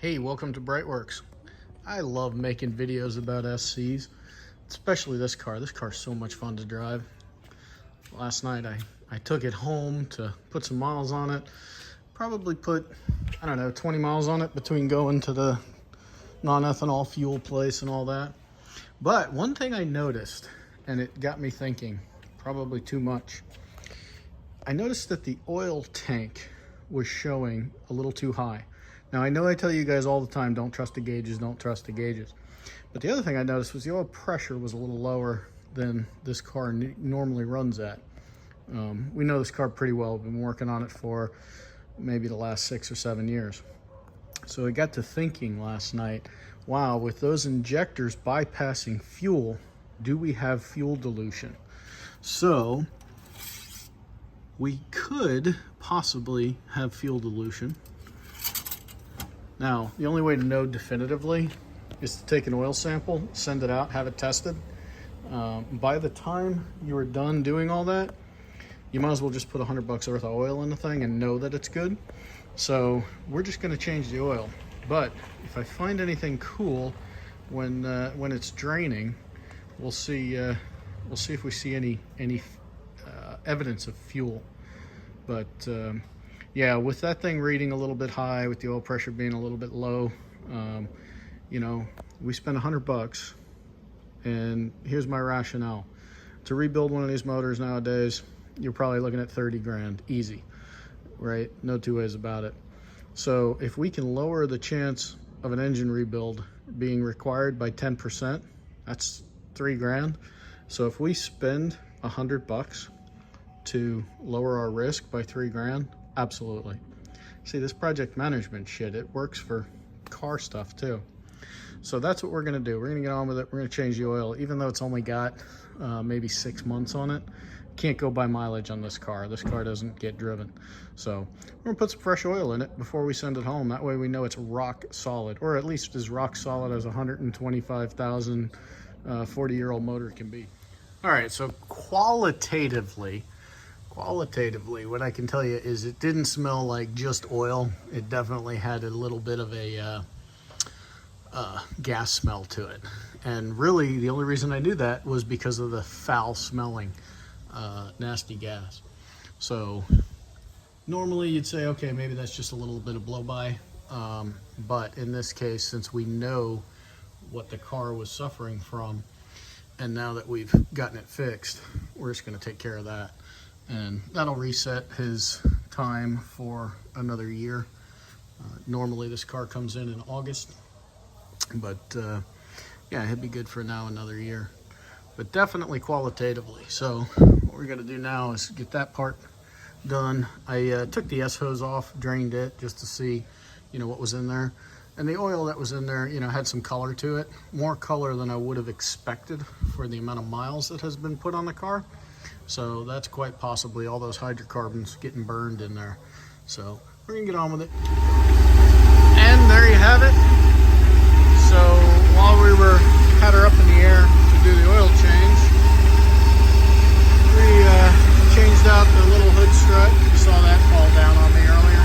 Hey, welcome to BreitWerks. I love making videos about SCs, especially this car. This car's so much fun to drive. Last night I took it home to put some miles on it. Probably put, I don't know, 20 miles on it between going to the non-ethanol fuel place and all that. But one thing I noticed, and it got me thinking, probably too much. I noticed that the oil tank was showing a little too high. Now, I know I tell you guys all the time, don't trust the gauges, don't trust the gauges. But the other thing I noticed was the oil pressure was a little lower than this car normally runs at. We know this car pretty well. We've been working on it for maybe the last 6 or 7 years. So I got to thinking last night, wow, with those injectors bypassing fuel, do we have fuel dilution? So we could possibly have fuel dilution. Now, the only way to know definitively is to take an oil sample, send it out, have it tested. By the time you are done doing all that, you might as well just put $100 worth of oil in the thing and know that it's good. So we're just going to change the oil. But if I find anything cool when it's draining, we'll see if we see any evidence of fuel. But yeah, with that thing reading a little bit high, with the oil pressure being a little bit low, you know, we spent $100, and here's my rationale. To rebuild one of these motors nowadays, you're probably looking at 30 grand, easy, right? No two ways about it. So if we can lower the chance of an engine rebuild being required by 10%, that's 3 grand. So if we spend $100 to lower our risk by 3 grand, absolutely. See, this project management shit, it works for car stuff too. So that's what we're gonna do. We're gonna get on with it. We're gonna change the oil, even though it's only got maybe 6 months on it. Can't go by mileage on this car. This car doesn't get driven. So we're gonna put some fresh oil in it before we send it home. That way we know it's rock solid, or at least as rock solid as 125,000 40-year-old motor can be. All right, so qualitatively, what I can tell you is it didn't smell like just oil. It definitely had a little bit of a gas smell to it. And really, the only reason I knew that was because of the foul smelling, nasty gas. So normally you'd say, okay, maybe that's just a little bit of blow-by. But in this case, since we know what the car was suffering from, and now that we've gotten it fixed, we're just gonna take care of that. And that'll reset his time for another year. Normally this car comes in August, but yeah, he'd be good for now another year. But definitely qualitatively. So what we're gonna do now is get that part done. I took the S-hose off, drained it just to see, you know, what was in there. And the oil that was in there, you know, had some color to it. More color than I would have expected for the amount of miles that has been put on the car. So that's quite possibly all those hydrocarbons getting burned in there. So we're gonna get on with it. And there you have it. So while we had her up in the air to do the oil change, we changed out the little hood strut. You saw that fall down on me earlier.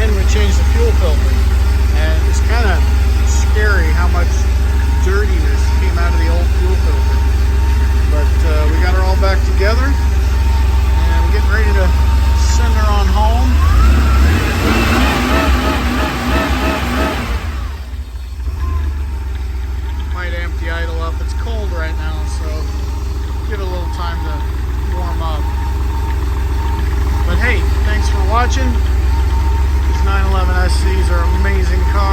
And we changed the fuel filter. And it's kind of scary how much dirtiness came out of the old fuel filter. But we got her all back together, and we're getting ready to send her on home. Might amp the idle up. It's cold right now, so give it a little time to warm up. But hey, thanks for watching. These 911SCs are amazing cars.